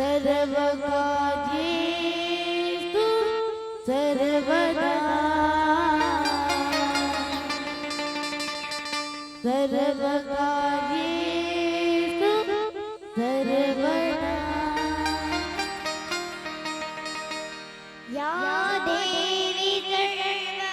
सर्वकार्येषु सर्वदा सर्वकार्येषु सर्वदा या देवी सर्वभूतेषु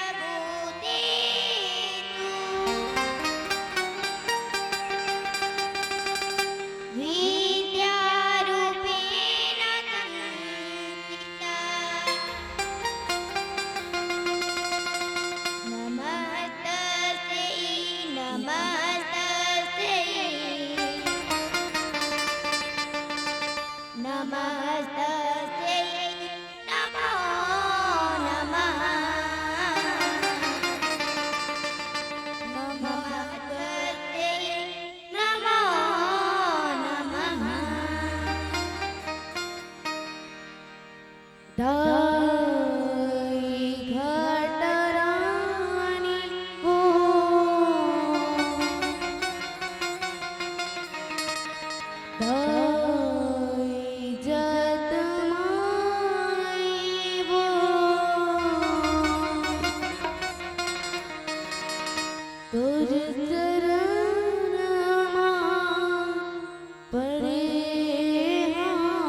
विद्यारूपेण संस्थिता नमस्तस्यै नमस्तस्यै नमस्तस्यै नमो नमः नमस्तस्यै नमो नमः दाई घटरानी को दाई जतमाई वो तुझ चरणमा पड़े हाँ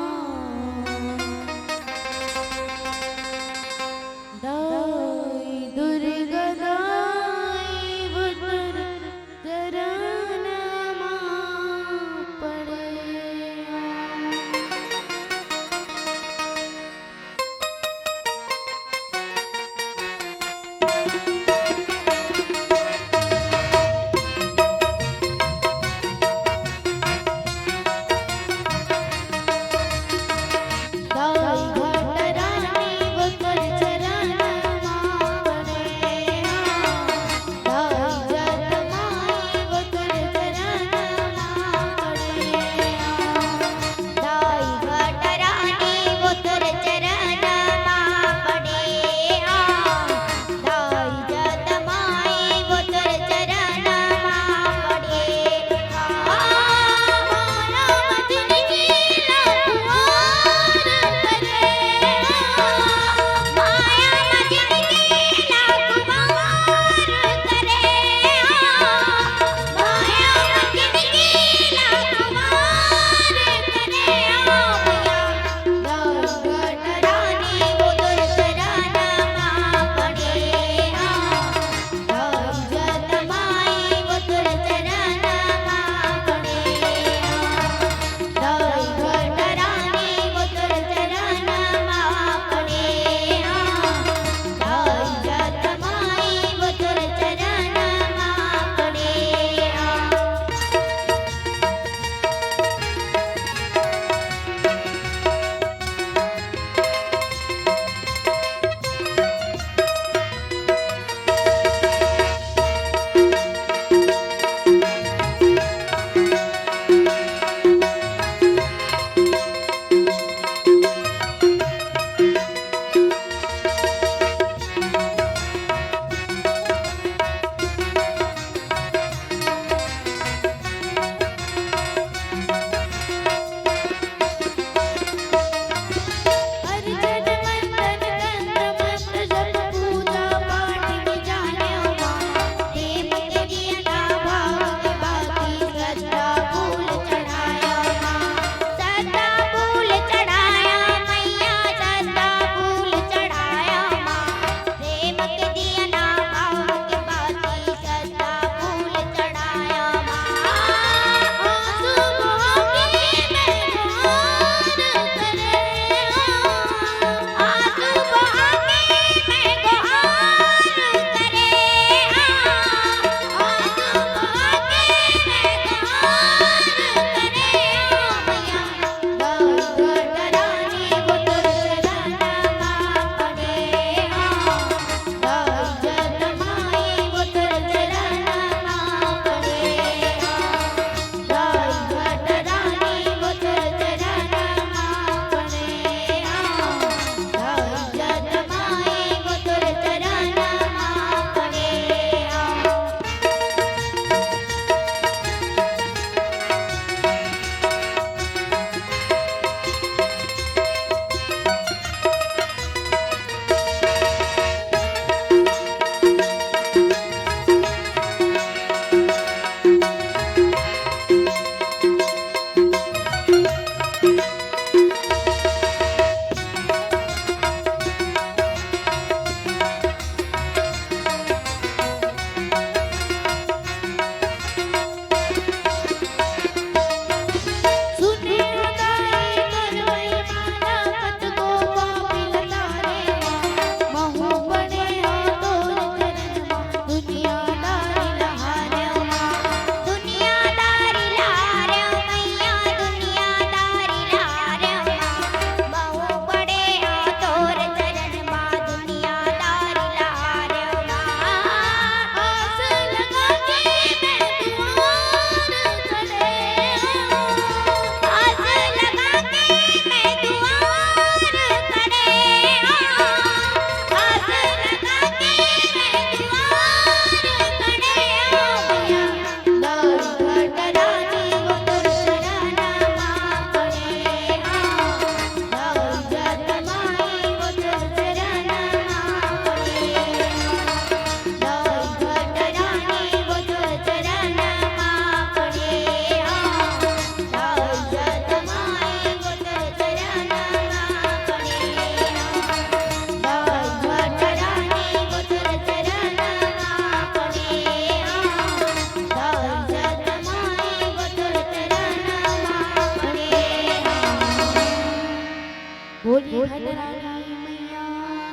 बोली भद्राणी मैया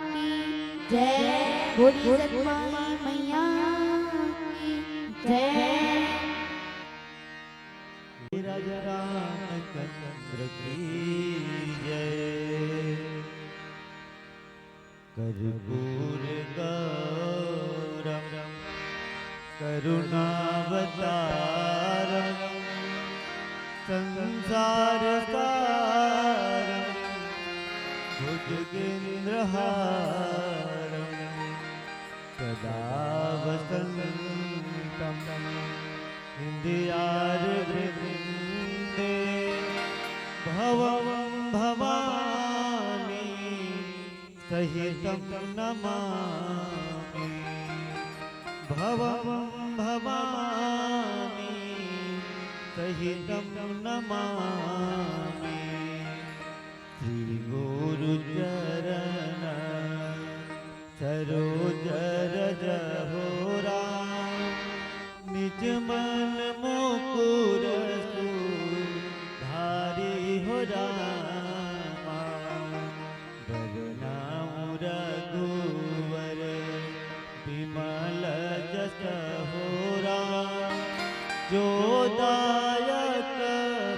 की जय, बोली सतमाई मैया की जय। राजा रामचंद्र की जय। कर्पूर गौरम करुणावतारम संसार सारम भुजगेन्द्रहारम सदा वसन्तं हृदयारविन्दे भवं भवानी सहितं नमामि। भवं भवानी सहितं नमामि। श्री गुरुचरण सरोज रज हो राम निज मन मुकुर सुधारि हो रामा। वरनाम रघुवर विमल जस हो राम जो दायक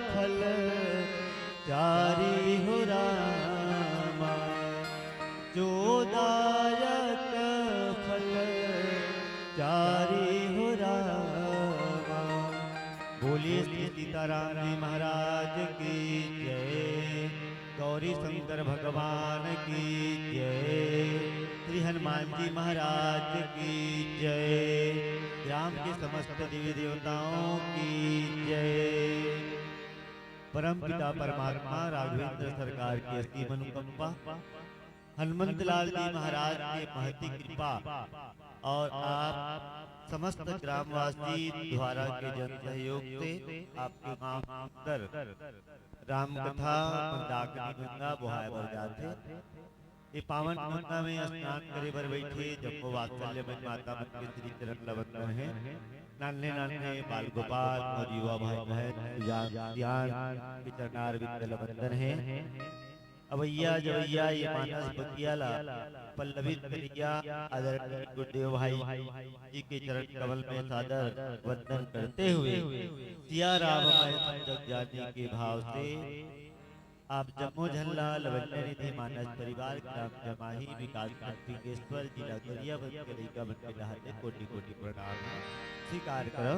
फल चारि हो रामा। जो दायक फल चारि हो रामा। बोलिए श्री सीताराम जी महाराज की जय। गौरी शंकर भगवान की जय। श्री हनुमान जी महाराज की जय। ग्राम के समस्त देवी देवताओं की जय। परम पिता परमात्मा राघवेंद्र सरकार की असीम अनुकंपा, हनुमंत लाल जी महाराज की महती कृपा और आप समस्त ग्रामवासी द्वारा के जन सहयोग से आपके गांव कर राम कथा मंदाकिनी गंगा बुहाए बर जाते। ये पावन गंगा में स्नान करे बर बैठे जब वो वात्सल्य में माता मन के श्री चरण लवंदन है। नान्हे नान्हे बाल गोपाल और युवा भाई बहन ध्यान के चरणार विंद लवंदन है। अवैया जवैया ये मानस बतियाला पल्लवित करिया आदरणीय गुरुदेव भाई जी के चरण कमल में सादर वंदन करते हुए सिया राम जग जाने के भाव से आप जम्मू झल्ला लवण्य निधि मानस परिवार ग्राम जमाही विकास खंडेश्वर जिला गरियाबंद के लइका बन के रहते कोटि कोटि प्रणाम स्वीकार करो।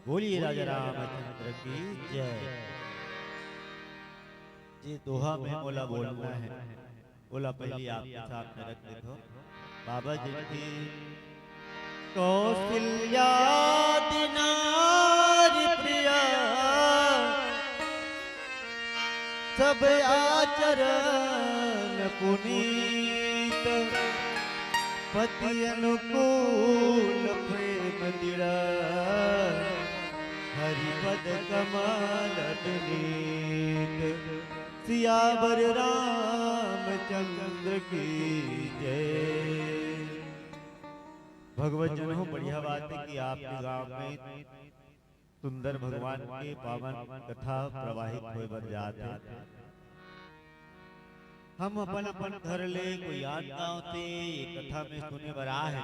बोलिए राजा रामचंद्र की जय। ये दोहा में बोला बोलना है। बोला पहले आपके सामने रख दो बाबा जी की कौशल्या दिनारी प्रिया सब आचरण पुनीत पति अनुकूल प्रेम दिड़ा हरिपद कमल नीत। सियावर रामचंद्र की जय। भगवत जनों बढ़िया बात है कि आपके गांव में सुंदर भगवान के पावन कथा प्रवाहित होए बर जाते। हम अपन अपन घर ले कोई याद गांव से कथा में सुने बर आए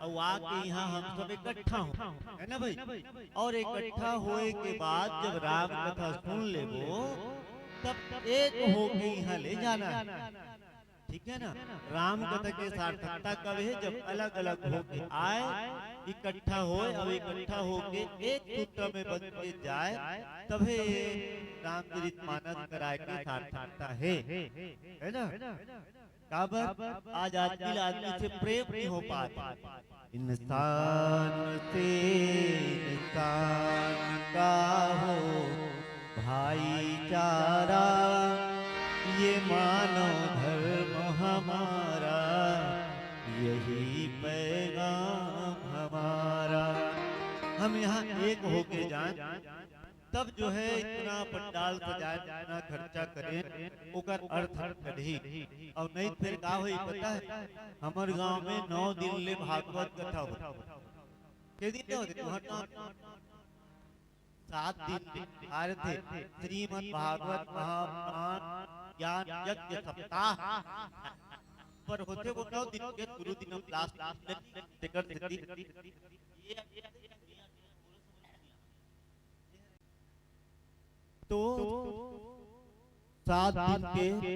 और आके यहाँ हम सब इकट्ठा हो है ना भाई। और इकट्ठा होए के बाद जब राम कथा सुन ले वो तब एक होके यहाँ ले जाना है। ठीक है ना। राम कथा के सार्थकता कब है जब अलग अलग होके आए इकट्ठा होए और इकट्ठा होके एक सूत्र में बंध के जाए तभी रामचरितमानस कराए के सार्थकता है ना। काबर आज आजकल आदमी से प्रेम नहीं हो पाता। इंसान से इंसान का हो भाईचारा ये मानव धर्म हमारा यही पैगाम हमारा। हम यहाँ एक होके जाएं तब जो है इतना पंडाल सजाए इतना खर्चा करें ओकर अर्थ कढ़ी और नहीं फिर का होई पता है। हमार गांव में 9 दिन ले भागवत कथा होता के दिन होते 7 दिन आ रहे थे। श्रीमद् भागवत महापुराण ज्ञान यज्ञ सप्ताह पर होते वो 9 दिन के गुरु दिन लास्ट टिकट देती तो 7 दिन के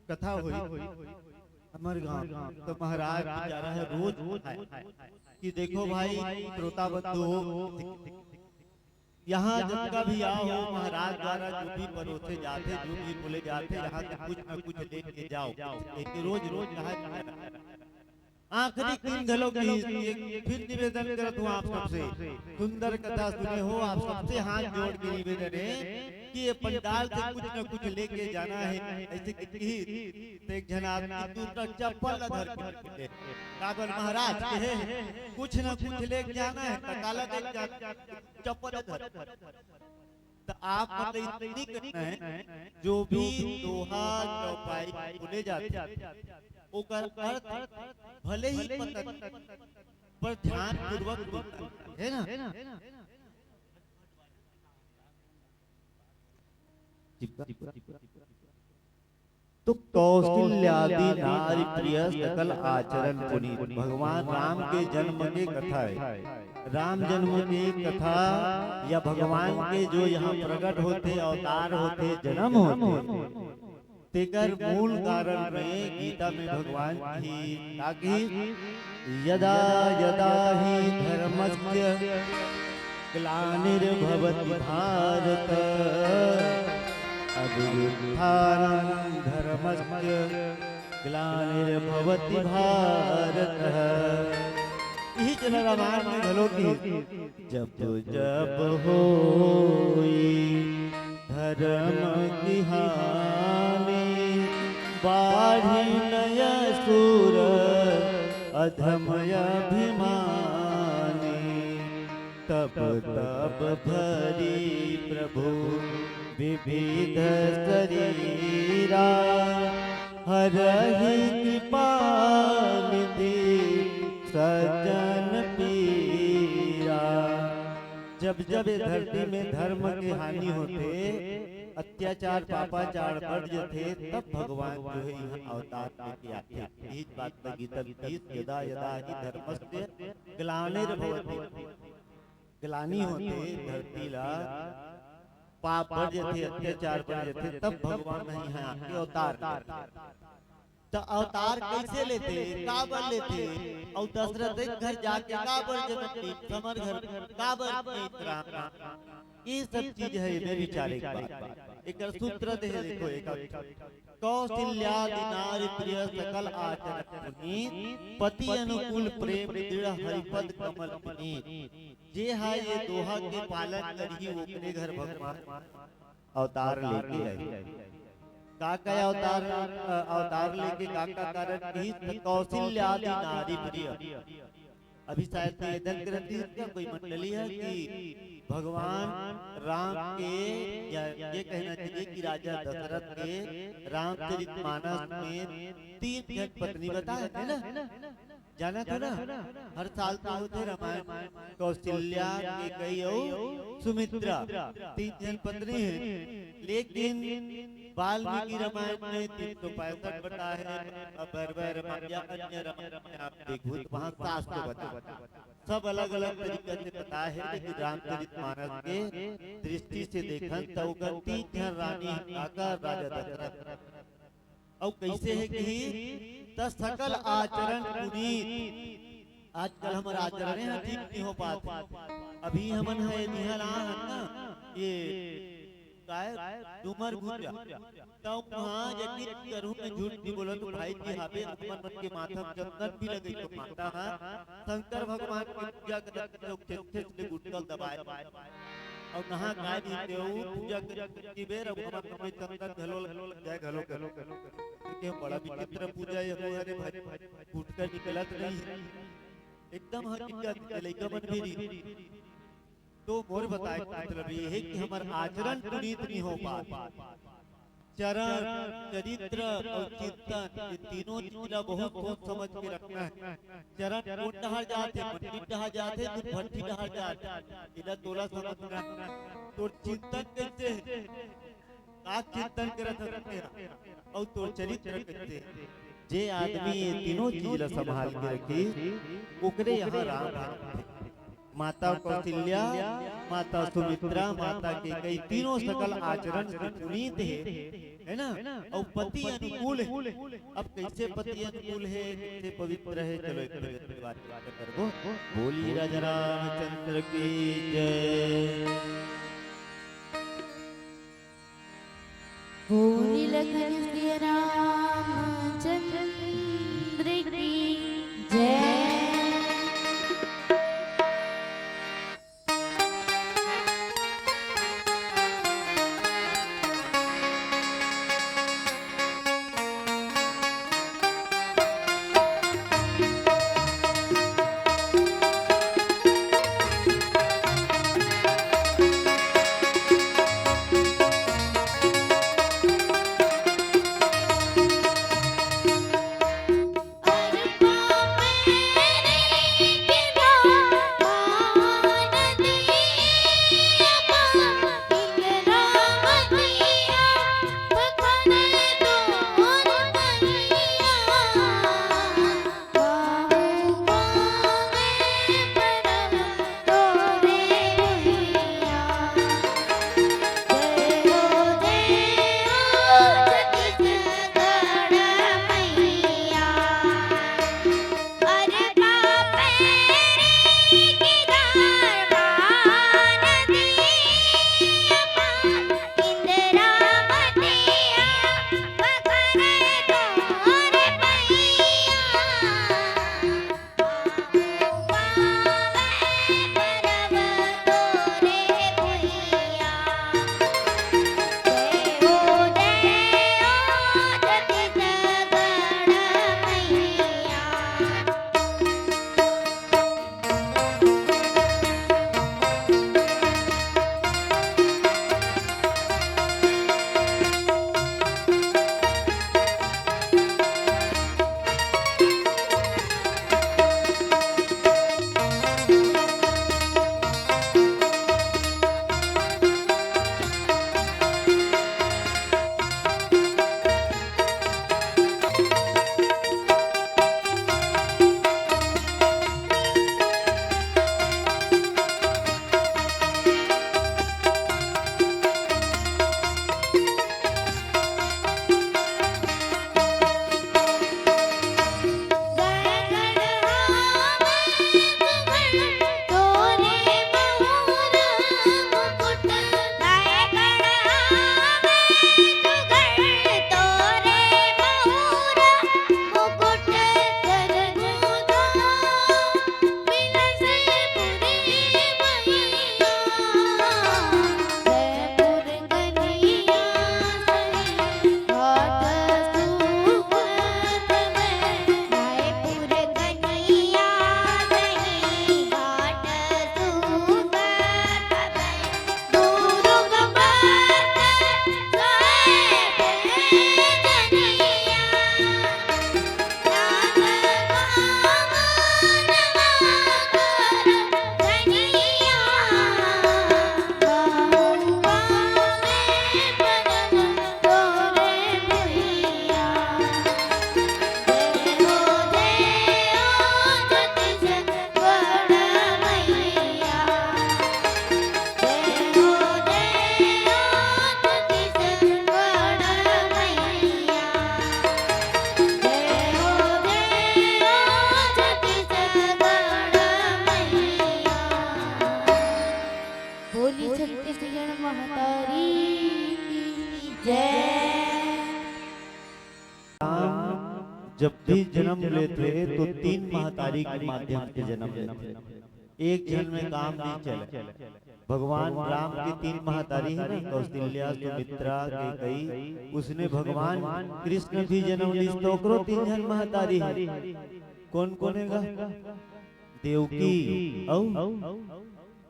कथा हुई हमारे गांव। तो महाराज जा रहा है रोज कि देखो भाई श्रोता बंधु हो, यहाँ जब कभी आओ महाराज द्वारा जो भी परोसे जाते जो भी बोले जाते यहाँ से कुछ न कुछ लेके जाओ। लेकिन रोज रोज यहाँ आखिरी 3 घलों की फिर निवेदन करता हूँ आप सबसे, सुंदर कथा सुने हो आप सबसे हाथ जोड़ के निवेदन है कि ये पंडाल से कुछ न कुछ लेके जाना है। ऐसे कि एक जन आदमी दूसरा चप्पल धर के कागल महाराज के कुछ न कुछ लेके जाना है, काला चप्पल धर। तो आप मतलब इतनी करना है जो भी दोहा चौपाई बोले जाते ओकर अर्थ भले ही पता पर ध्यान पूर्वक है ना। तो कौशल्यादि नारी प्रिय सकल आचरण पुनीत भगवान राम के जन्म की कथा है। राम जन्म की कथा या भगवान के जो यहाँ प्रकट होते अवतार होते जन्म होते तेकर मूल कारण में गीता में भगवान की ताकि यदा यदा ही धर्मस्य ग्लानिर्भवति भारत अभ्युत्थानं धर्मस्य ग्लानिर्भवति भारत। यही चल रामायण में घलो की जब जब होई धर्म की हानि बाढ़ी नय सुर अधमय अभिमानी तब तब भरी प्रभु विविध शरीरा हरहि कृपा निधि सज्जन पीरा। जब जब धरती में धर्म की हानि होते अत्याचार पापाचार बढ़ जाते तब भगवान जो है यहाँ अवतार लेके आते। यही बात में गीता यदा यदा ही धर्मस्य ग्लानिर्भवति ग्लानि होते धरती ला पाप बढ़ जाते अत्याचार बढ़ जाते तब भगवान यहाँ आके अवतार। तो अवतार कैसे लेते काबर लेते और दशरथ घर जाके काबर जनती समर घर काबर ये सब चीज है मेरे विचार एक बात एक सूत्र दे देखो एक कौशल्यादि नारी प्रिय सकल आचरण पुनीत पति अनुकूल प्रेम दृढ़ हरिपद कमल पुनीत जे है ये दोहा के पालन करी ओकरे घर भगवान अवतार लेके आए। काका अवतार लेके काका कारण ही कौशल्यादि नारी प्रिय। अभी शायद निवेदन करती है कोई मंडली है कि भगवान राम के या ये कहना चाहिए कि राजा दशरथ के रामचरितमानस में 3 जन पत्नी बताए थे ना, जाना था ना हर साल तो होते रामायण कौशल्या के कई सुमित्रा 3 जन पत्नी है। लेकिन वाल्मीकि रामायण में 365 बता है अन्य रामायण वहाँ शास्त्र बता सब अलग अलग तरीके से पता है। लेकिन रामचरितमानस के दृष्टि से देखा तो 3 जन रानी काका राजा दशरथ और कैसे है कि सकल आचरण पुनीत। आजकल हमारा आचरण ठीक नहीं हो पाता। अभी हमन है निहला ना ये डूमर घुरिया तो वहाँ यकीन करूँ मैं झूठ नहीं बोला तो भाई जी हावे अपन मन के माथा में चंदन भी लगे तो माता है शंकर भगवान की पूजा करते लोग थे गुटकल दबाए और नहा गाय दीते हो पूजा की बेर अब हम में चंदन घलो जाए घलो क्योंकि बड़ा विचित्र पूजा ये हमारे भाई गुटका निकलत नहीं एकदम हकीकत लेके मन भी तो मोर बताए मतलब ये है कि हमारा आचरण पुनीत नहीं हो पाता। चरण चरित्र और चिंतन ये तीनों चीज बहुत सोच समझ के रखना है। चरण कोट डहर जाते मंडी डहर जाते तो भट्टी डहर जाते इधर तोला समझना तो चिंतन कैसे है का चिंतन करत रहते और तो चरित्र करते जे आदमी ये तीनों चीज ला संभाल के रखी ओकरे यहाँ राम थे। माता कौशल्या, माता सुमित्रा, माता के कई तीनों सकल आचरण से पुनीत है ना। और पति अनुकूल है। अब कैसे पति अनुकूल है, कैसे पवित्र है, चलो एक बात करबो। बोली राजा रामचंद्र की जय। बोली लखन सिया रामचंद्र की जय। जब भी जन्म लेते तो तीन महतारी के माध्यम से जन्म लेते, एक जन्म में काम नहीं चले। भगवान राम की तीन महतारी है ना, कौशल्या, सुमित्रा, कैकेयी, उसने भगवान कृष्ण भी जन्म ली तो ओकरो तीन जन महतारी है। कौन कौन है? देवकी औ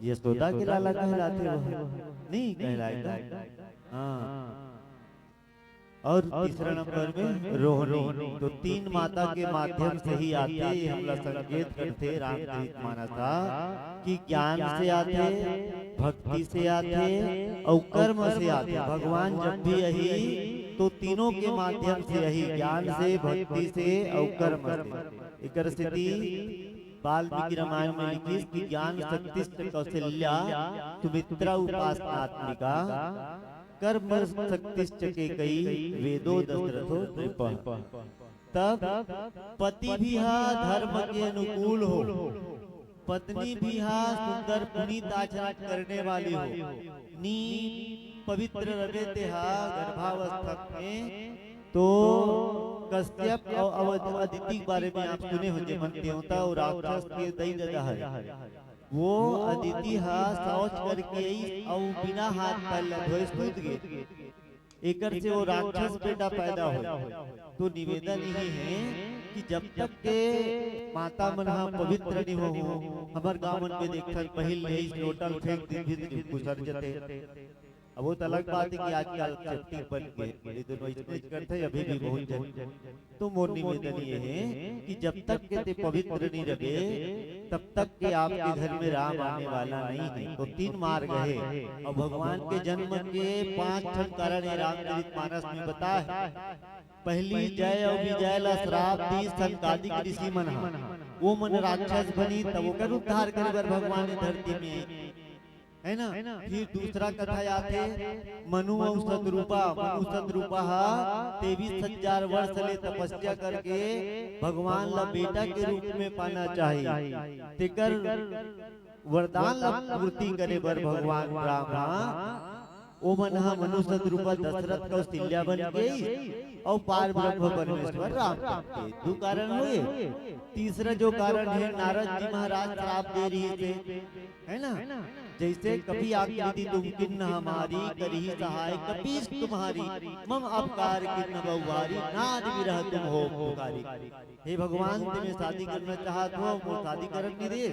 यशोदा के लाला कहलाते हो नहीं कहलाएगा। हाँ, और तीसरा नंबर में रोहिणी। तो तीन माता के माध्यम से ही आते, हम लोग संकेत करते रामचरित मानस कि ज्ञान से आते, भक्ति से आते और कर्म से आते। भगवान जब भी यही तो तीनों के माध्यम से यही ज्ञान से, भक्ति से और कर्म से। एकर स्थिति वाल्मीकि रामायण में लिखी कि ज्ञान शक्ति कौशल्या सुमित्रा उपासनात्मिका कर्म शक्ति के कई वेदो दशरथो नृप। तब पति भी धर्म के अनुकूल हो, पत्नी भी सुंदर पुनीत आचरण करने वाली हो, नीत पवित्र रहे गर्भावस्था में। तो कश्यप और अदिति के बारे में आप सुने होंगे, मन देवता और राक्षस के दैत्य है। वो अदिति शौच करके और बिना हाथ पैर धोए सूत गए, एकर से वो राक्षस बेटा पैदा हो। तो निवेदन यही है कि जब तक के माता मन पवित्र नहीं हो, हमार गाँव मन में देखकर पहले लोटल फेंक दी गुजर जाते। अब वो तो अलग बात है कि आजकल सेफ्टी बन गए, दोनों इतने करते हैं अभी भी बहुत जन। तो मोर निवेदन ये है कि जब तक के ते पवित्र नहीं रहे तब तक के आपके घर में राम आने वाला नहीं है। तो 3 मार्ग है और भगवान के जन्म के 5 कारण रामचरित मानस में बता है। पहली जय और विजय ला श्राप दी संकादिक ऋषि मन, वो मन राक्षस बनी तब वो कर उद्धार करे बर भगवान ने धरती में, है ना। फिर दूसरा कथा आते मनु और शत्रुपा। मनु शत्रुपा 23,000 वर्ष ले तपस्या करके भगवान ला बेटा के रूप में पाना चाहिए, तेकर वरदान ला पूर्ति करे बर भगवान राम ओ मन मनु शत्रुपा दशरथ कौशल्या बन गई और पार ब्रह्म परमेश्वर राम के 2 कारण हुए। तीसरा जो कारण है नारद जी महाराज श्राप दे रही थे, है ना। जैसे कभी आकृति तुम किन्न हमारी करी सहाय कपीस तुम्हारी मम अपकार किन्न बहुवारी नाद विरह तुम हो पुकारी। हे भगवान तुम्हें शादी करना चाहत हो, वो शादी करन नहीं दे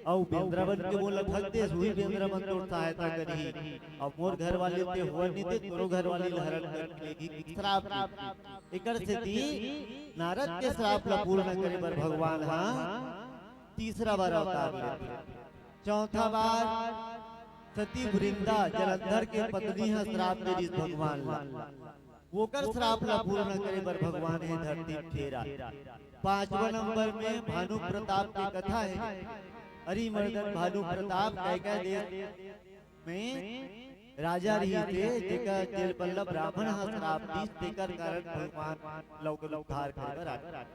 और बेंद्रवन के बोला ठग दे, हुई बेंद्रवन तो सहायता करी और मोर घर वाले ते हुआ नहीं दे, तोरो घर वाली हरण कर लेगी श्राप। एकर से नारद के श्राप ला पूर्ण करे बर भगवान तीसरा बार अवतार लेते। चौथा बार सती वृंदा जलंधर के पत्नी श्राप दे भगवान ला, वो कर श्राप ला पूर्ण करे बर भगवान है धरती फेरा। 5वां नंबर में भानु प्रताप की कथा है। हरिमर्दन भानु प्रताप कैके देश में राजा रही थे, जेकर जेल बल्लभ ब्राह्मण श्राप दी, तेकर कारण भगवान लौक उद्धार कर।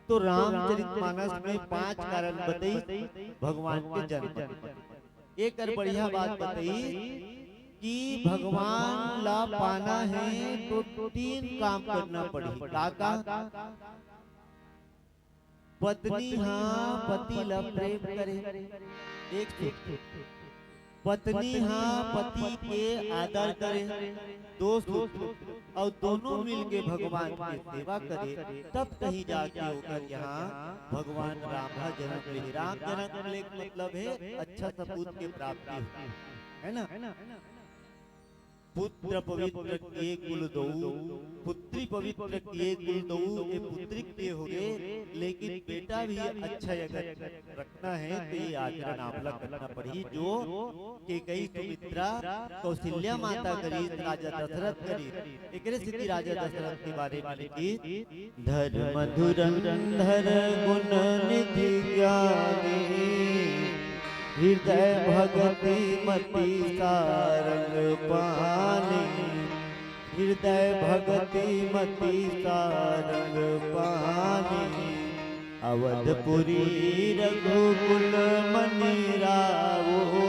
तो रामचरितमानस में 5 कारण बताई भगवान के जन्म। एक और बढ़िया बात बताई कि भगवान ला पाना है तो 3 काम करना पड़ेगा। काका पत्नी पति ला प्रेम करे, एक पत्नी पति के आदर करे, 2 और दोनों मिलके भगवान की सेवा करे, तब कहीं जाके होकर यहाँ भगवान राम का जन्म ले। राम जन्म ले मतलब है अच्छा सपूत की प्राप्ति, है ना। पुत्र पवित्र किए कुल दो, पुत्री पवित्र किए कुल दो, ये पुत्री के हो गए, लेकिन बेटा भी अच्छा अगर रखना है तो ये आचरण आपला करना पड़ी जो के कई सुमित्रा कौशल्या माता करी, राजा दशरथ करी। एक स्थिति राजा दशरथ के बारे में लिखी, धर्म धुरंधर गुण निधि ज्ञानी हृदय भगति मति सारंग पानी, हृदय भगति मति सारंग पानी। अवधपुरी रघुकुल मनि रावो,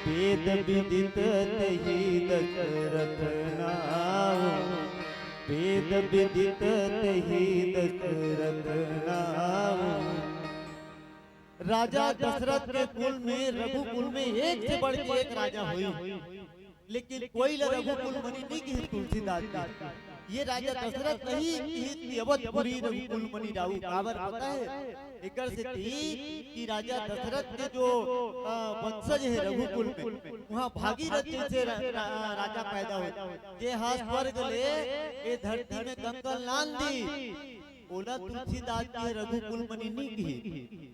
वेद विदित तहि दशरथ नावो, वेद विदित तहि दशरथ नावो। राजा दशरथ के कुल में रघुकुल में एक से बढ़ के एक राजा हुई, लेकिन कोई रघुकुल मणि नहीं की तुलसीदास जी। ये राजा दशरथ नहीं अवधपुरी रघुकुल मणि राहु काबर पता है। एकर से कि राजा दशरथ के जो वंशज है रघुकुल में, वहाँ भागीरथ जैसे राजा पैदा हुए, जे स्वर्ग ले ये धरती में कंकल नान दी, ओला तुलसीदास जी रघुकुल मणि नहीं की।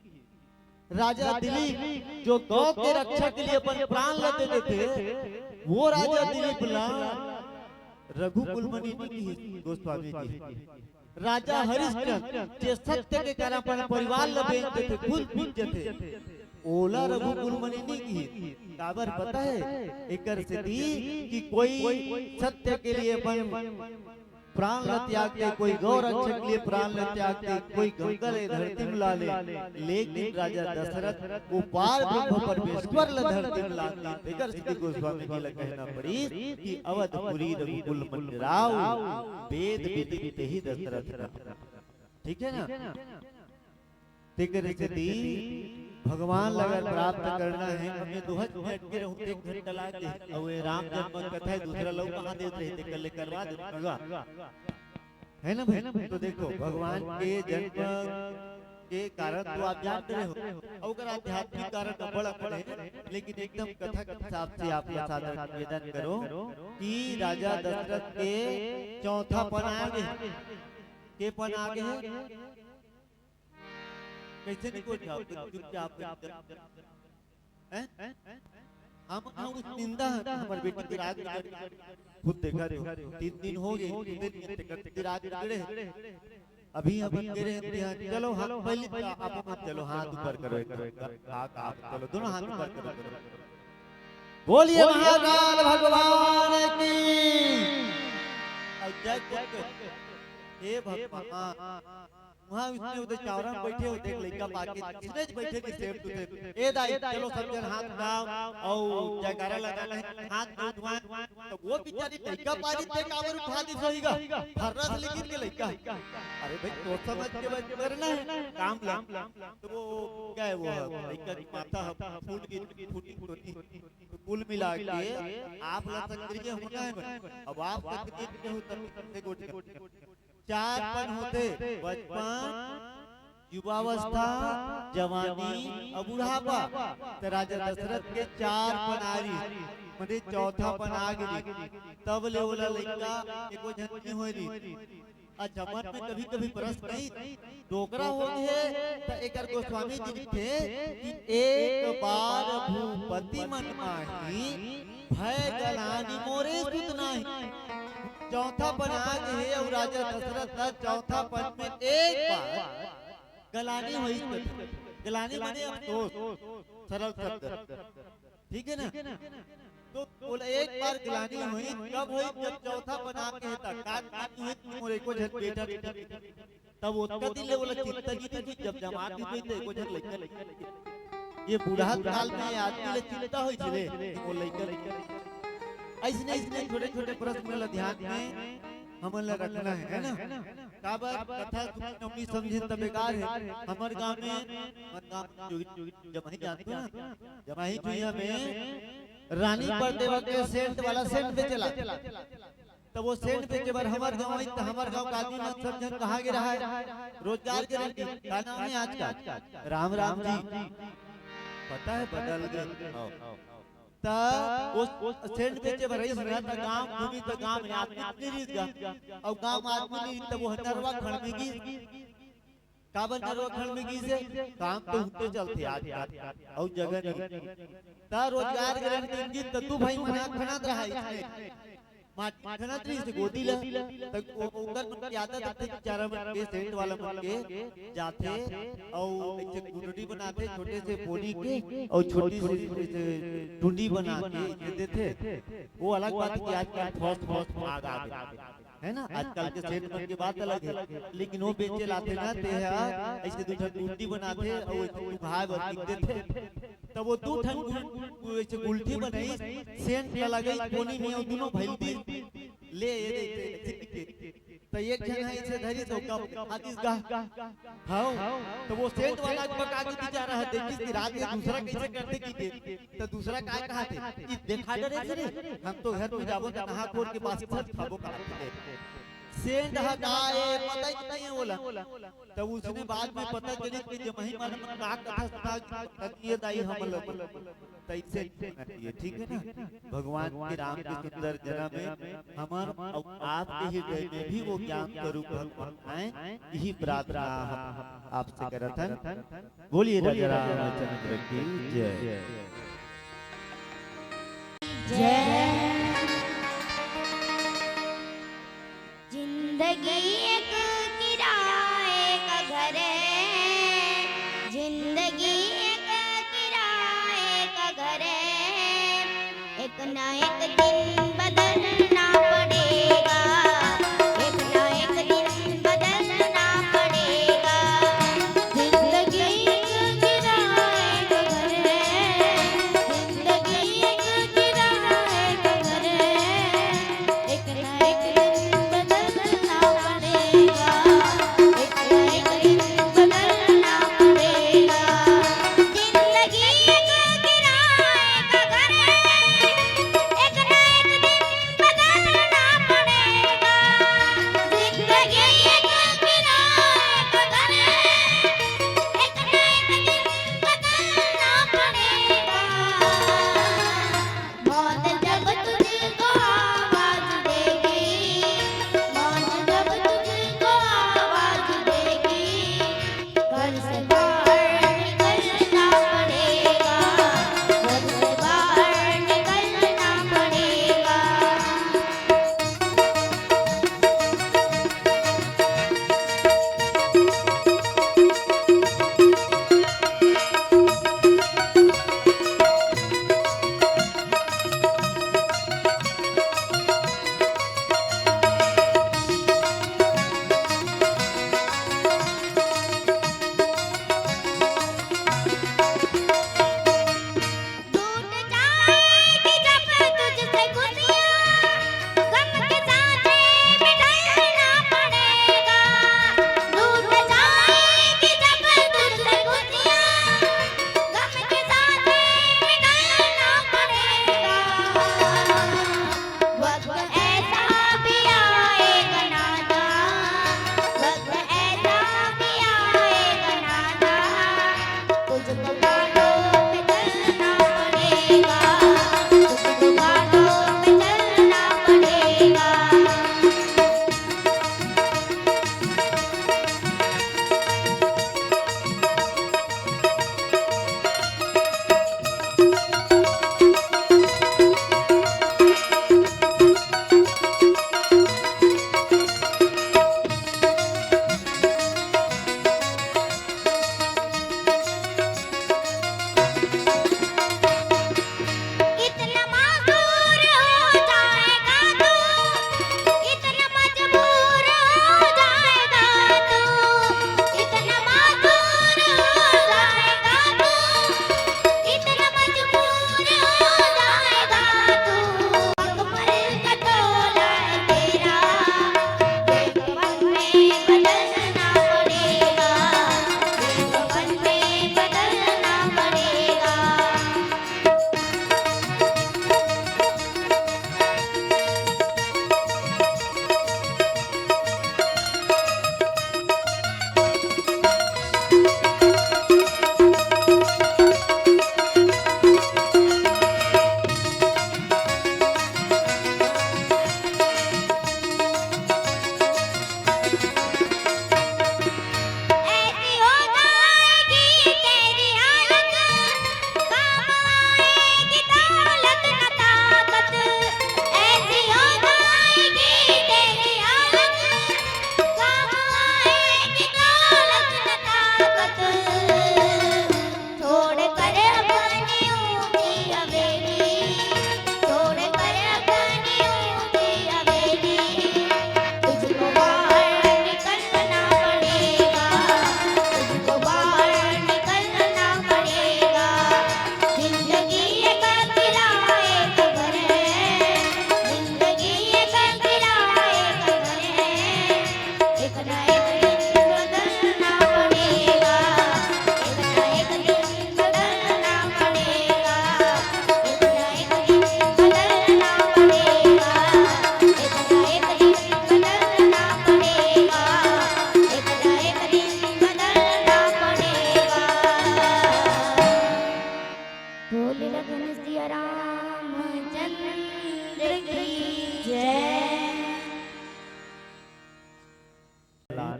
राजा दिलीप जो गौ के रक्षा के लिए अपन प्राण लग देते थे, वो राजा दिलीप ला रघुकुल मणि की गोस्वामी जी, राजा हरिश्चंद्र जे सत्य के कारण अपन परिवार ल बेचते थे, खुद पीछे थे, ओला रघुकुल मणि की काबर पता है एकर से कि कोई सत्य के लिए अपन प्राण ल त्यागते, कोई गौ रक्षक के लिए प्राण ल त्यागते, कोई गंगा ले धरती में ला ले, लेकिन राजा दशरथ वो पार ब्रह्म परमेश्वर ल धरती में लाते। एकर से गोस्वामी जी ल कहना पड़ी कि अवधपुरी रघुकुल मणि राव वेद विदित ही दशरथ। ठीक है ना? तेकर से भगवान लगन प्राप्त करना है, हमें 2 मिनट के रहते 1 घंटा लागे और ये राम जन्म कथा है, दूसरा लोग कहां देते रहते, कल करवा दे है ना भाई। तो देखो भगवान के जन्म के कारण तो आप जानते हो, और अगर आध्यात्मिक कारण बड़ा है, लेकिन एकदम कथा के हिसाब से आप सादर निवेदन करो कि राजा दशरथ के चौथा पन आगे के पन आगे है, कैसे निको चुपचाप हैं? हम उस निंदा हमारे बेटी की रात खुद देखा थे, 3 दिन हो गए रात गिरे, अभी गिरे हैं। चलो हाँ पहले आप चलो हाथ ऊपर करो, चलो दोनों हाथ ऊपर करो, बोलिए महाकाल भगवान की जय। भगवान वहाँ उसने उधर चावरा में बैठे हो, देख लड़का पाके इसने बैठे के सेफ टू सेफ, ए दाई चलो सब जन हाथ उठाओ और जयकारा लगाना है, हाथ उठवा। तो वो बेचारी लड़का पारी ते काबर उठा दी सोईगा, फर्रा से लेकिन के लड़का, अरे भाई तो समझ के बात करना है काम ला। तो वो क्या है, वो लड़का की माथा फूल की फूटी तो कुल मिला के आप ला सकते होना है। अब आप सकते हो तब से गोटी 4 पन होते, बचपन, युवावस्था, जवानी और बुढ़ापा। तो राजा दशरथ के 4 पन आरी म्हणजे चौथा पन आ गई, तब ले बोला लड़का एको झंझनी होई रही। अच्छा मन में कभी कभी प्रश्न नहीं डोकरा हो गए, तो एकर गोस्वामी जी लिखे कि एक बार भूपति मन माही भय गलानी मोरे सुत नाही। चौथा पन आ गए और राजा दशरथ का चौथा पन में एक बार गलानी हुई। गलानी माने अफसोस, सरल शब्द, ठीक है ना? तो बोला एक बार गलानी हुई, कब हुई? जब चौथा पन आ गए था, काट हुई मोरे को झट बेटा, तब उसका दिल बोला चिंता की जब जमात हुई थे को झट लइका, ये बूढ़ा काल में आदमी ले चिंता होई छले वो लइका। ऐसे छोटे छोटे प्रश्न ला ध्यान में हमन ला रखना है ना? काबर कथा नौकरी समझे तब बेकार है। हमारे गांव में जमाही जानते हो ना, जमाही दुनिया में रानी परदेवा के सेंट वाला सेंट बेचला, तब वो सेंट बेचे बार हमारे गांव में, हमारे गांव का आदमी मत समझन कहा गया है रोजगार के लिए का नाम है आज का राम राम जी, पता है बदल गए। उस सेंट बेचे भरई सुना था गांव घूमी तो गांव में आदमी नहीं रीत और गांव में आदमी नहीं, तब वो नरवा खड़ में गी, काबर नरवा खड़ में गी से काम तो होते चलते आज और जगह नहीं ता रोजगार ग्रहण करेंगे। तो तू भाई मना खना रहा है माठना त्रि से गोदी ला तक ओकर मन आदत आते चारा मन के सेंट वाला मन के जाते और एक गुंडी बनाते छोटे से पोनी के और छोटी सी टुंडी बना के देते। वो अलग बात कि आजकल फॉस्ट आग आ गए है ना, आजकल के सेंट मन की बात अलग है, लेकिन वो बेचे लाते ना ते ऐसे दूसरा टुंडी बनाते और भाई बत्ती देते। तब वो 2 ठन ऐसे गुलठी बनाई सेंट लगा पोनी में और दोनों भैलती ले तो एक जन है इसे धरी तो कब आदिस गा हां तो वो सेंट वाला पका के जा रहा है, देखिस कि रात में दूसरा कैसे करते की तो दूसरा काय कहा थे कि देखा डरे रे हम तो घर में जाबो तो नहा खोर के पास खाबो का सेंध हटाए पता ही नहीं है बोला। तब उसने बाद में पता चली कि जब ही मन का कथा तकिए दाई हम लोग तैसे ये ठीक है ना। भगवान के राम के सुंदर जन्म में हमार आपके हृदय में भी वो ज्ञान स्वरूप भगवान आए, यही प्रार्थना हम आपसे करत हन। बोलिए राजा रामचंद्र की जय जय। जिंदगी एक किराए का घर है, जिंदगी एक किराए का घर है, एक ना एक दिन बदलना पड़ेगा, एक ना एक दिन बदलना पड़ेगा। जिंदगी एक किराए का घर है, जिंदगी एक किराए का घर है, एक ना एक दिन बदलना पड़ेगा, एक ना एक दिन बदलना पड़ेगा। जिंदगी एक किराए का घर है, एक ना एक दिन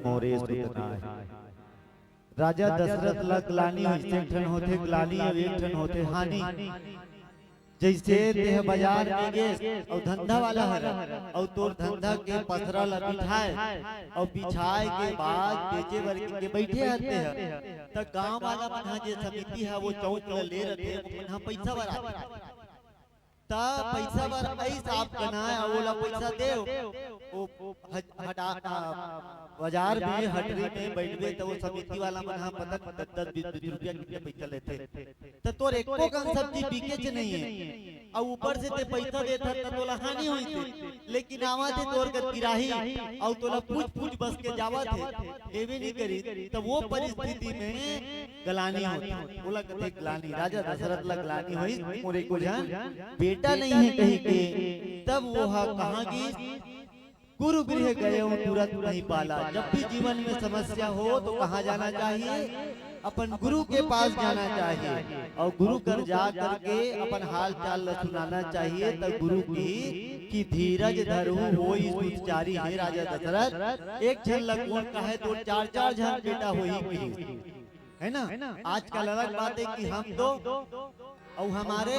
मोरे सुतनाय। राजा दशरथ ला ग्लानि होइसे ठन होथे ग्लानि अउ एक ठन होथे हानि। जैसे देह बाजार में गे और धंधा वाला हर और तोर धंधा के पसरा ला बिठाए और बिछाए के बाद बेचे बर के बैठे हते है त गांव वाला मन जे समिति है वो चौक ला ले रथे मन पैसा बरा ता पैसा बर ऐसा आप कनाए ओला पैसा देव ओ हटा बाजार में हटरी में बैठबे तो वो समिति वाला मन हा पता 10-20 रुपया कितने पैसा लेते त तोर एको कम सब्जी बिके च नहीं है और ऊपर से ते पैसा देता त तोला हानि होई थे लेकिन आवा थे तोर कर किराही और तोला पूछ बस के जावा थे एवे नहीं करी तब वो परिस्थिति में गलानी होती बोला कथे गलानी। राजा दशरथ ला गलानी होई मोरे को जान बेटा नहीं है कहीं के तब वो कहां की गुरु गृह गए हो तुरंत नहीं पाला। जब भी जीवन में समस्या हो तो कहाँ जाना चाहिए अपन गुरु के पास जाना चाहिए और गुरु कर जा करके अपन हाल चाल सुनाना चाहिए तब गुरु की धीरज धरू होई सुचारी है। राजा दशरथ एक क्षण लगन कहे तो 4-4 जन बेटा होई है ना। आजकल अलग बात है कि हम दो और हमारे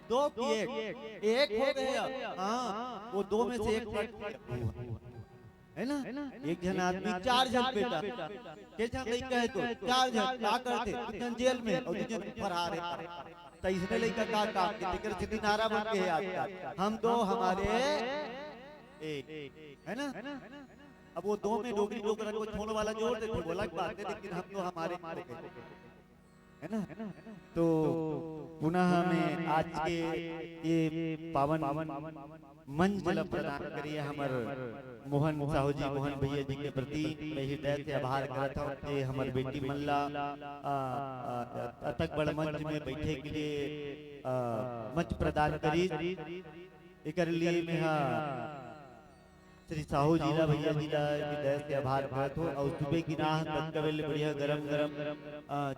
दो की एक हो गए हाँ वो दो में से एक है ना। एक जन आदमी 4 जन बेटा के जन लड़का है तो 4 जन क्या करते जन जेल में और जन फरार है तो इसने लड़का का काम के तेकर सिद्धि नारा बन के है हम दो हमारे एक है ना। अब वो दो में डोगरी डोगरा को छोड़ने वाला जोड़ देते वो अलग बात है लेकिन हम तो हमारे है ना। तो पुनः हमें आज के ये पावन मंच प्रदान करिए हमर मोहन साहू जी मोहन भैया जी के प्रति मैं हृदय से आभार करता हूँ कि हमार बेटी मल्ला अतक बड़ मंच में बैठे के लिए मंच प्रदान करी एक लिए में श्री साहू जीला भैया जीला हृदय से आभार करत हो और सुबह की नाह तक कवेल बढ़िया गरम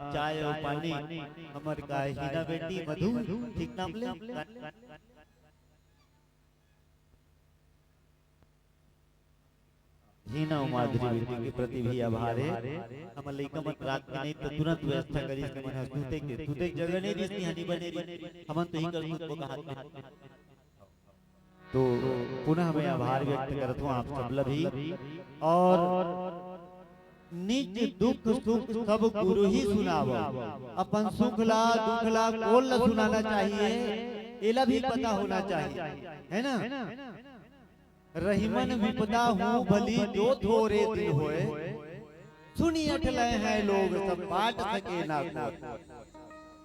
चाय और पानी हमर का हीना बेटी मधु ठीक नाम ले हीना माधुरी बेटी के प्रति भी आभार है। हम लइका मन रात में नहीं तो तुरंत व्यवस्था करी के मन सुते जगह नहीं दिसनी हनी बने हम तो ही कर को कहा तो पुनः मैं आभार व्यक्त करता हूँ आप सब भी और निज दुख सुख सब गुरु ही सुनावा अपन सुख ला दुख ला कोल ला सुनाना चाहिए एला भी पता होना चाहिए है ना। रहीमन विपदा हूँ भली जो थोरे दिन होए सुनी अठले हैं लोग सब बांट सके ना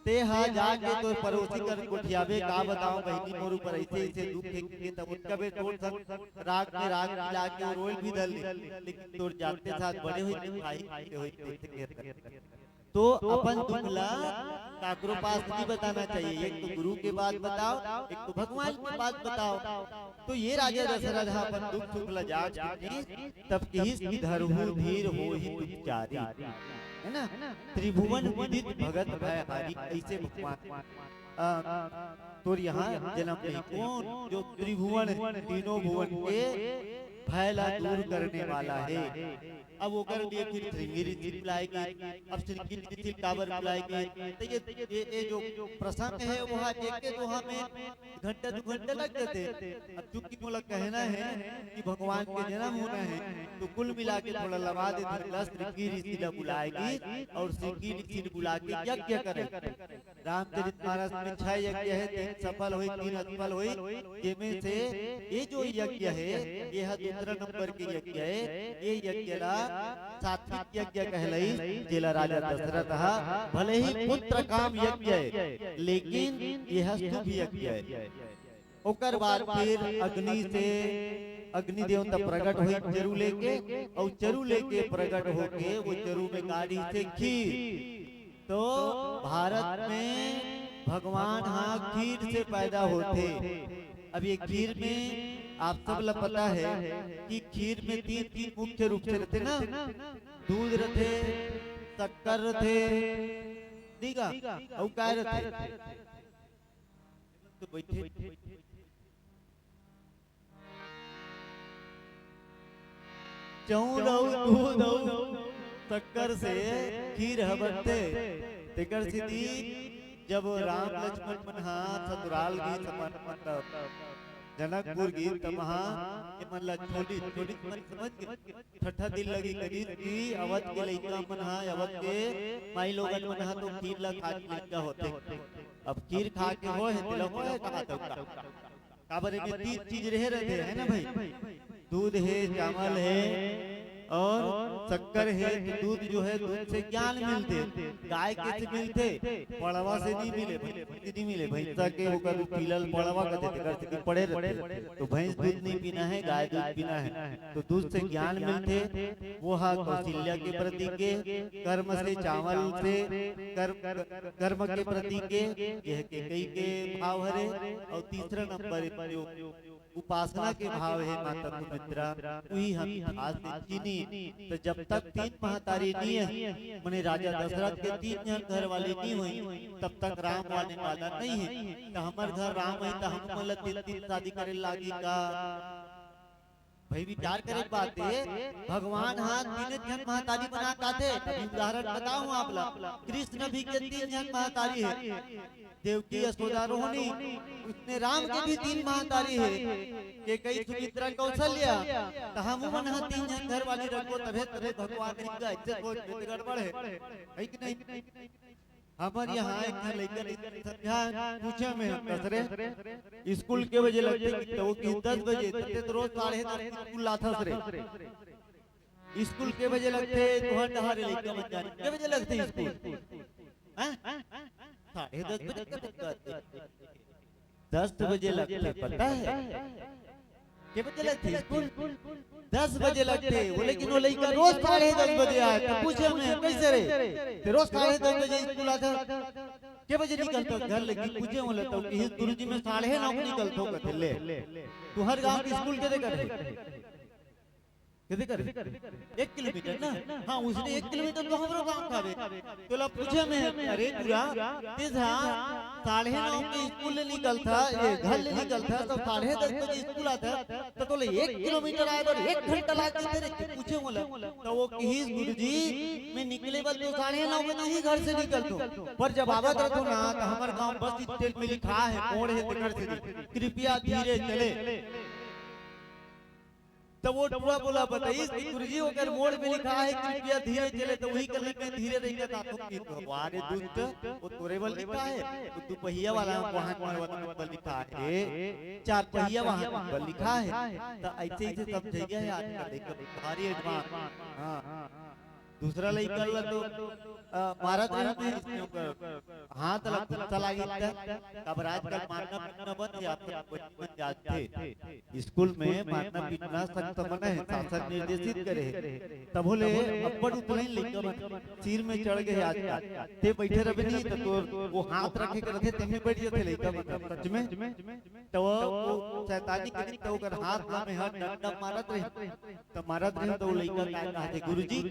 ते हा जाके तो पड़ोसी कर कोठियावे का बताऊं बहनी मोर ऊपर ऐसे दुख के तब उसका बे तोड़ सब राग मिला के रोल भी दल लेकिन तोड़ जाते साथ बड़े हुए भाई होते तो अपन दुखला काकरो पास नहीं बताना चाहिए। एक तो गुरु के बात बताओ एक तो भगवान की बात बताओ। तो ये राजा दशरथ अपन दुख सुख ला जांच तब की धरहु धीर होहि तुचारी है ना। त्रिभुवन विदित भगत भय हारी ऐसे भगवान तो यहाँ जन्म नहीं कौन जो त्रिभुवन तीनों भुवन के भय ला दूर करने वाला है। अब वो कर लिए फिर श्रृंगेरी जी बुलाएगी अब श्रृंगेरी जी टावर बुलाएगी तो ये जो प्रसंग है वो एक दो में घंटा 2 घंटे लग जाते। अब चूंकि मुझे कहना है कि भगवान के जन्म होना है तो कुल मिला के थोड़ा लगा दे श्रृंगेरी जी बुलाएगी और श्रृंगेरी जी बुला के यज्ञ करे। रामचरितमानस में 6 यज्ञ है 3 सफल हुई 3 असफल हुई जिनमें से ये जो यज्ञ है यह दूसरा नंबर के यज्ञ है। ये यज्ञ ला सात्विक यज्ञ कहलई जेला राजा दशरथ भले ही पुत्र काम यज्ञ है लेकिन यह शुभ यज्ञ है। ओकर बाद फिर अग्नि से अग्नि देवता प्रकट हुई चरु लेके और चरु लेके प्रकट होके वो चरु में गाड़ी से खीर। तो भारत में भगवान खीर से पैदा होते। अब ये खीर में आप सब ला पता है कि खीर में 3 मुख्य रूप से रहते ना दूध रहते शक्कर रहते ठीक है और काय रहते तो बैठे चौर और दूध और शक्कर से खीर बनते तेकर सिद्धि जब राम लक्ष्मण मन हा ससुराल गीत मतलब जनकपुर गीत तमहा ये मन ला छोड़ी छोड़ी मन समझ के ठट्ठा दिल लगी करी की अवध के लइका मन हा अवध के माई लोगन मन हा तो खीर ला खा के लइका होते अब खीर खा के हो है दिल हो है कहा तो काबर में तीन चीज रह रहे हैं ना भाई दूध है चावल है और शक्कर है तो दूध जो है दूध से ज्ञान मिलते गाय के से मिलते पड़वा से नहीं मिले नहीं मिले भैंसा के होकर पीलल पड़वा का देते करते कि पड़े रहते तो भैंस दूध नहीं पीना है गाय दूध पीना है तो दूध से ज्ञान मिलते वो हा कौशल्या के प्रतीक के कर्म से चावल से कर्म के प्रतीक के यह के कई के भाव हरे और तीसरा नंबर जो उपासना के भाव है माता सुमित्रा वही हम आज चीनी तो जब तक तीन महतारी नहीं है मने राजा दशरथ के तीन जन घर वाले नहीं हुई तब तक राम आने वाला नहीं है तो हमार घर राम है तो हम मतलब तीन तीन शादी करे लागी का भाई विचार करे बात है भगवान हाँ तीन जन महतारी बना काते अभी उदाहरण बताऊं आप ला कृष्ण भी के तीन जन महतारी है देवकी यशोदा रोहिणी उसने राम के भी तीन महतारी है के कई सुमित्रा कौशल्या तो हम मन हाँ तीन जन घर वाली रखो तबे तबे भगवान का इज्जत हो गड़बड़ है कि नहीं हमारे यहाँ एक लड़का समझा पूछे में कसरे स्कूल के बजे लगते तो वो कि 10 बजे तब तो रोज 10:30 स्कूल लाथा सरे स्कूल के बजे लगते तो हर डहारे लड़का बन जाने के बजे लगते स्कूल हैं 10:30 बजे 10 बजे लगते पता है के बजे लगते स्कूल 10 बजे लगते वो लेकिन वो लड़का रोज 10:30 बजे आए तो पूछे मैं कैसे रे रोज 10:30 बजे स्कूल आता के बजे निकलता घर लगी पूछे बोले तो कि गुरुजी में 9:30 निकलतो कहते ले तू हर गांव के स्कूल के करे 1 किलोमीटर ना हाँ उसने 1 किलोमीटर तो हमरो गांव खावे तो ला पूछे मैं अरे पूरा तेज 9:30 के स्कूल निकलता ये घर ले निकलता तो 10:30 बजे स्कूल आता तो 1 किलोमीटर आए और 1 घंटा लग जाते पूछे बोला तो वो कि गुरुजी मैं निकले बल तो 9:30 बजे ही घर से निकलतो पर जब आवत रहतो ना तो हमार गांव बस स्टैंड में लिखा है मोड़ है घर से कृपया धीरे चले तो वो पूरा बोला बताइए गुरुजी अगर मोड़ में लिखा है कृपया धीरे चले तो वही करने में धीरे रहेगा तातो की तो हमारे दुष्ट वो तोरे बल लिखा है तो दो पहिया वाला वहां पर लिखा है 4 पहिया वहां पर लिखा है तो ऐसे ऐसे सब जगह है आज देखो भारी एडवांस हां दूसरा लइका ला तो महाराज ने हाथ चला गया अब आजकल मारना पीटना बंद है आप बन जाते स्कूल में मारना पीटना सख्त मना है शासन निर्देशित करे तब बोले अब्बड़ उतने लइका सिर में चढ़ गए आज ते बैठे रहे नहीं तो वो हाथ रखे के रखे तेमे बैठ जाते लइका सच में तो वो शैतानी करी तो अगर हाथ ला में हाथ डंडा मारत रहे तो मारत रहे तो लइका का कहते गुरुजी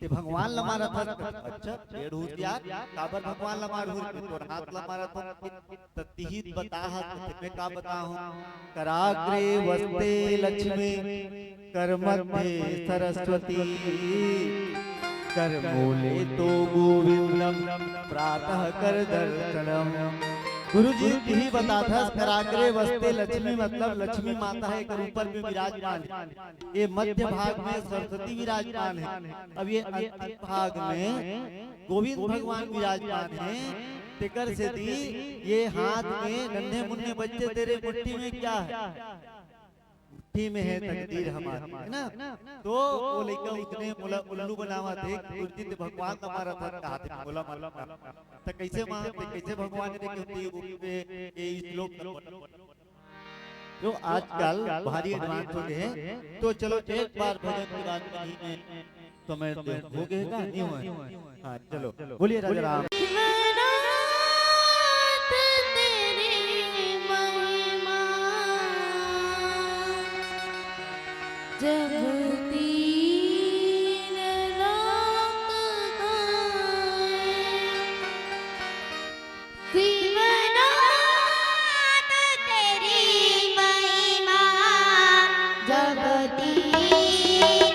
ते भगवान ला मारा था अच्छा पेड़ होशियार काबर भगवान ला मार हुई तो हाथ ला मारा था ततिहित बताहा मैं का बताऊं कराग्रे वस्ते लक्ष्मी कर मध्य सरस्वती कर मूले तो गोविंदम प्रातः कर दर्शनम गुरुजी यही बताता कराग्रे वस्ते लक्ष्मी मतलब लक्ष्मी माता है कर ऊपर में विराजमान है ये मध्य भाग में सरस्वती विराजमान है अब ये अंतिम भाग में गोविंद भगवान विराजमान है तेकर से दी ये हाथ में नन्हे मुन्ने बच्चे तेरे मुट्ठी में क्या है मुट्ठी में है तकदीर हमारी है ना तो वो लइका इतने उल्लू बनावा थे गुरुजी भगवान हमारा था कहा थे बोला माला तो कैसे मानते कैसे भगवान ने कहती ये श्लोक जो आजकल भारी एडवांस हो गए हैं तो चलो एक बार भजन की बात में तो मैं हो गएगा नहीं हुआ हां चलो बोलिए राजा राम जब तीन लोक गाए शिवनाथ तेरी महिमा जब तीन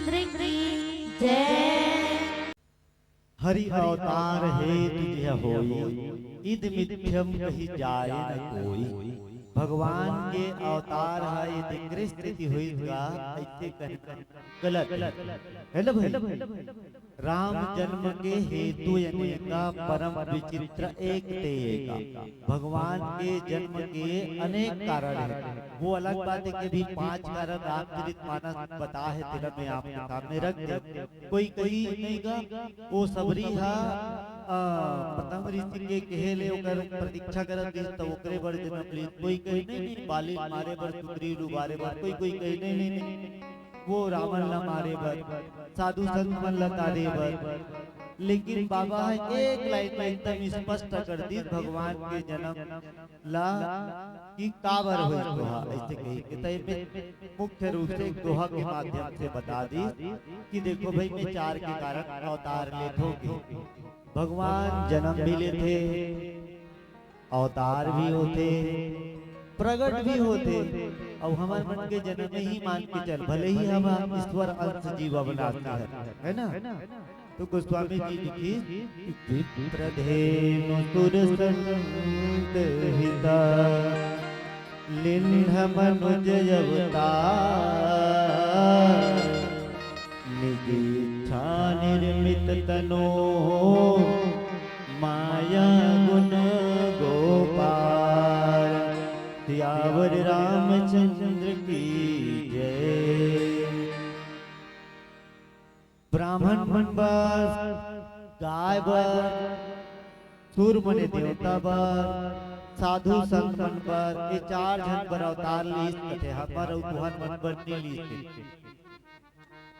रामचंद्र की जय। हरि अवतार हेतु यह होई, इद मिथ्यम कही जाए न कोई। भगवान के अवतार है यदि कृष्ण हुई ऐसे कहना गलत है ना भाई। राम जन्म के हेतु अनेका परम विचित्र एक तेगा। भगवान के जन्म के अनेक कारण हैं। वो अलग बात है कि भी 5 कारण रामचरितमानस बता है तेरा मैं आपके सामने रख दे। कोई कही नहीं गा वो सबरी हा पतंग ऋषि के कहेले ओकर प्रतीक्षा करत दिस त ओकरे बर जन्म ली। कोई कही नहीं बाली मारे बर सुग्रीव डुबारे बर। कोई कही नहीं वो रावण ला मारे बर साधु संत मन ला तारे बर। लेकिन बाबा है एक लाइन में एकदम स्पष्ट कर दी भगवान के जन्म ला कि काबर हुई दोहा ऐसे कही कि तय में मुख्य रूप से दोहा के माध्यम से बता दी कि देखो भाई मैं 4 के कारण अवतार लेते भगवान जन्म भी लेते अवतार भी होते प्रगट भी होते और हमारे मन के जन्म में ही मान के चल भले ही हम ईश्वर अंश जीव बनाते है ना। तो गोस्वामी जी लिखी विप्रधेनु सुरसंत हिता लिन्ह मनुज अवतार निज इच्छा निर्मित तनो माया गुण गोपाल। सियावर रामचंद्र की जय। ब्राह्मण मन बर गाय बर सूर मने देवता बर साधु संत मन बर ये 4 जन बर अवतार लीस कथे हमर और तुहर मन बर नहीं लीस।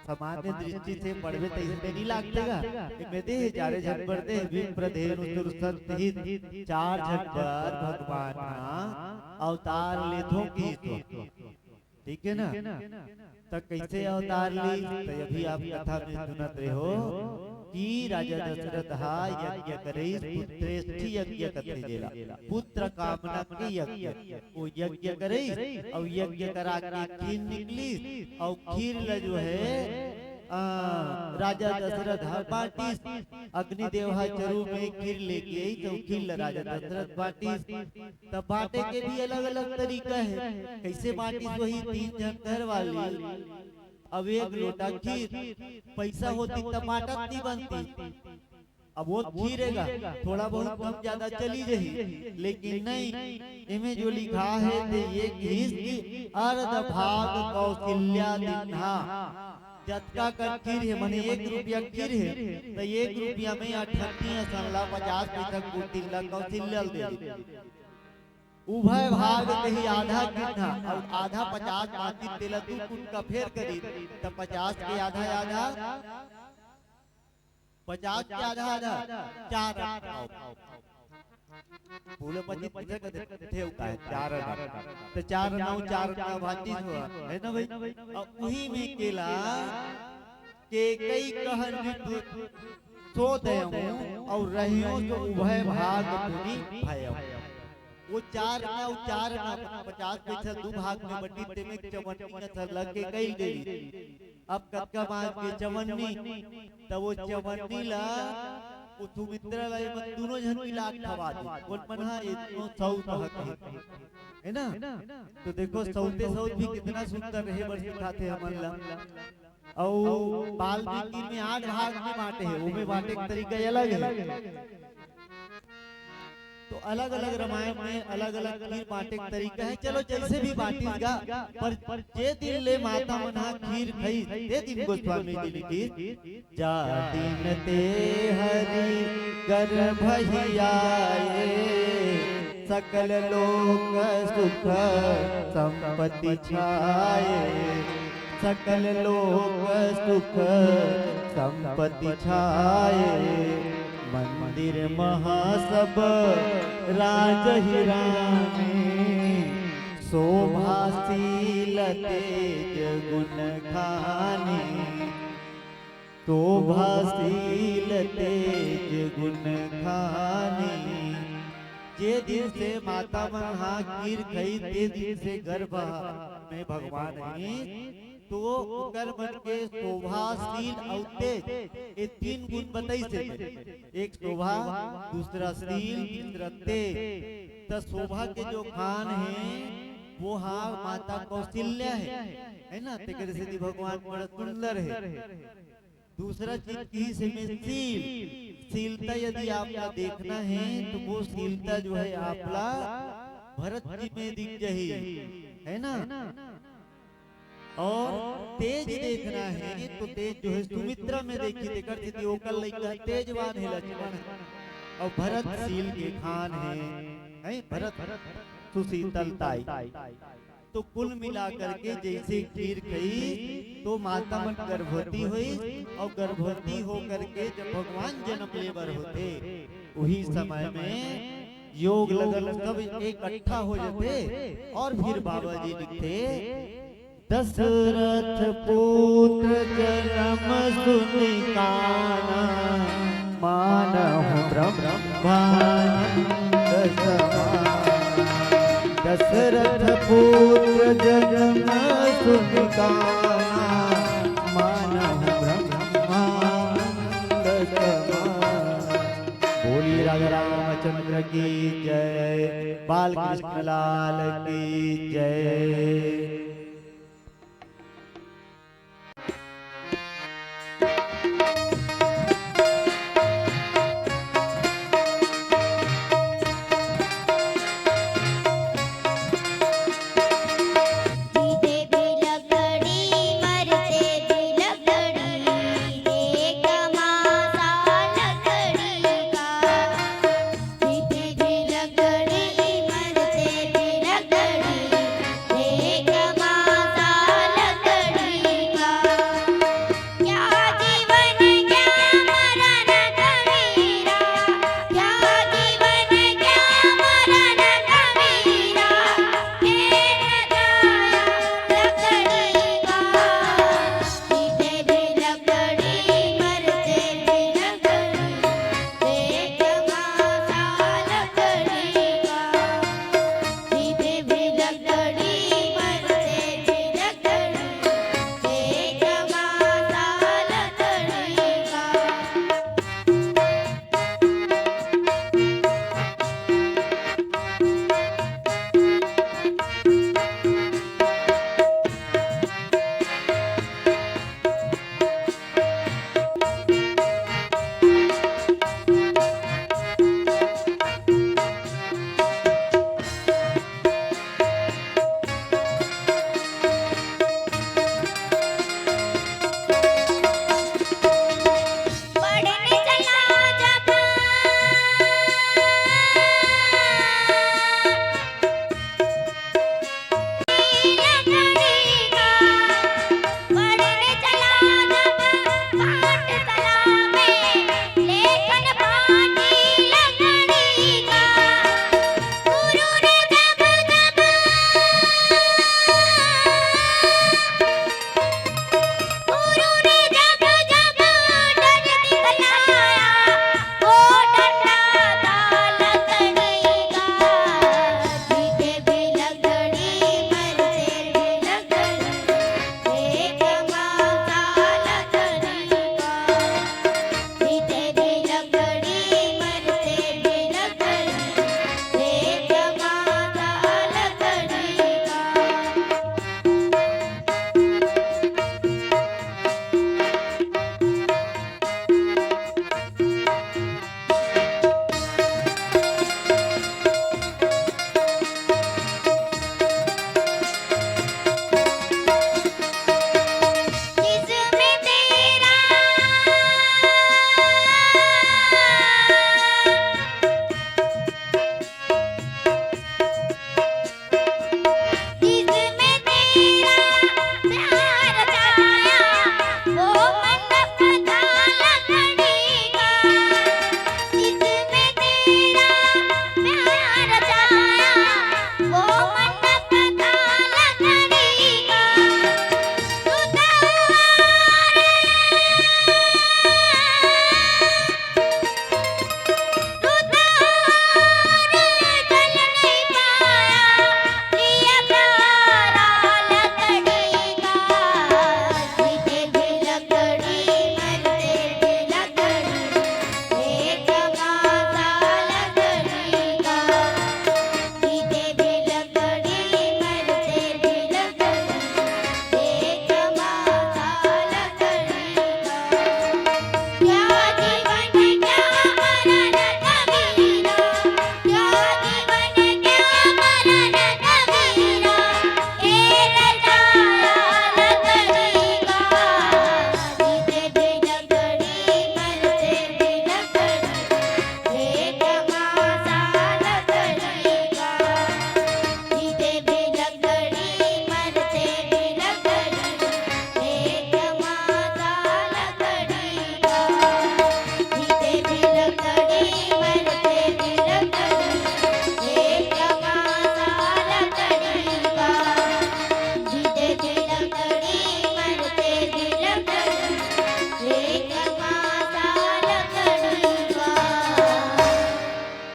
सामान्य दृष्टि से पढ़वे तो इसमें नहीं लागतेगा इसमें दे 4 जन बर दे विप्रधेनु सुरसंत हित 4 जन बर भगवान अवतार लेथों की ठीक है ना। तब कैसे अवतार ली तो अभी आप कथा में सुनत रहे हो कि राजा दशरथ यज्ञ करे पुत्रेष्ठी यज्ञ करते जेला पुत्र कामना के यज्ञ वो यज्ञ करे और यज्ञ करा के खीर निकली और खीर ल जो है राजा दशरथ बाटी अग्निदेव चरु में खीर लेके आई तो खीर राजा दशरथ बाटी। तब बांटे के भी अलग अलग तरीका है कैसे बांटी वही 3 जन घर वाली अब 1 लोटा खीर पैसा होती तब बांटत नहीं बनती। अब वो खीरेगा थोड़ा बहुत कम ज्यादा चली रही लेकिन नहीं इनमें जो लिखा है तो ये खीर अर्ध भाग कौशल्या दिन्हा जतका कर खीर है मने 1 रुपया खीर है तो 1 रुपया में 38 संला 50 पैसा कुटी ला कौशल्यल दे। उभय भाग कही आधा कितना और आधा 50 बाकी तेला 2 कुट का फेर करी तो 50 के आधा आधा 50 के आधा आधा 4 पूरे 25 पैसा का थे का है 4 तो 4 9 4 का 32 हुआ है ना भाई। और वही में केला के कई कहन ऋतु सो दयऊ और रहियो तो उभय भाग पुनी भयऊ। वो 4 ना 50 पैसा 2 भाग में बटी ते में चवन्नी का लग के कई दे। अब कक्का बात के चवन्नी तब वो चवन्नी ला वो सुमित्रा ला दोनों जन की लाख ठवा दी कौन मनहा इतनो सौत हक है ना। तो देखो सौते सौत भी कितना सुंदर रहे बर सिखाते हमन ला। और बाल्मीकि में 8 भाग में बांटे है वो में बांटे का तरीका अलग है। तो अलग अलग रामायण में अलग अलग खीर बांटे का तरीका है। चलो जैसे भी बांटेगा पर जे दिन ले माता मना खीर खाई ते दिन गोस्वामी जी लिखी जा दिन ते हरि गर्भ ही आए सकल लोक सुख संपत्ति छाए सकल लोक सुख संपत्ति छाए। मंदिर महासब राजहिरा में शोभाशील तेज गुण खाने शोभाशील तेज गुण खाने। जे दिन से माता महा खीर खाई ते दिन से गर्भ में भगवान ही तो ओकर मन के शोभाशील और तेज ये तीन गुण बताई से, एक शोभा, दूसरा शील, तीसरा तेज। तो शोभा के जो खान है वो हाँ माता कौशल्या है ना, तेकर से भगवान बड़ा सुंदर है। दूसरा चीज की से में शीलता यदि आपका देखना है तो वो शीलता जो है आपला भरत जी में दिख जाही है ना। और तेज देखना है तो तेज जो है सुमित्रा में देखी, देकर थी ओकल लइका तेजवान है लक्ष्मण, और भरत शील के खान है भरत सुशीतलताई। तो कुल मिला करके जैसे खीर खाई तो माता मन गर्भवती हुई, और गर्भवती हो करके जब भगवान जन्म लेबर होते वही समय में योग लगल सब इकट्ठा हो जाते। और फिर बाबा जी लिखते, दशरथ पुत्र जन्म सुनि काना, मानहु ब्रह्मानंद समान। दशरथ पुत्र जन्म सुनि काना, मानहु ब्रह्मानंद समान। बोली राधा रामचंद्र की जय, बाल कृष्ण लाल की जय।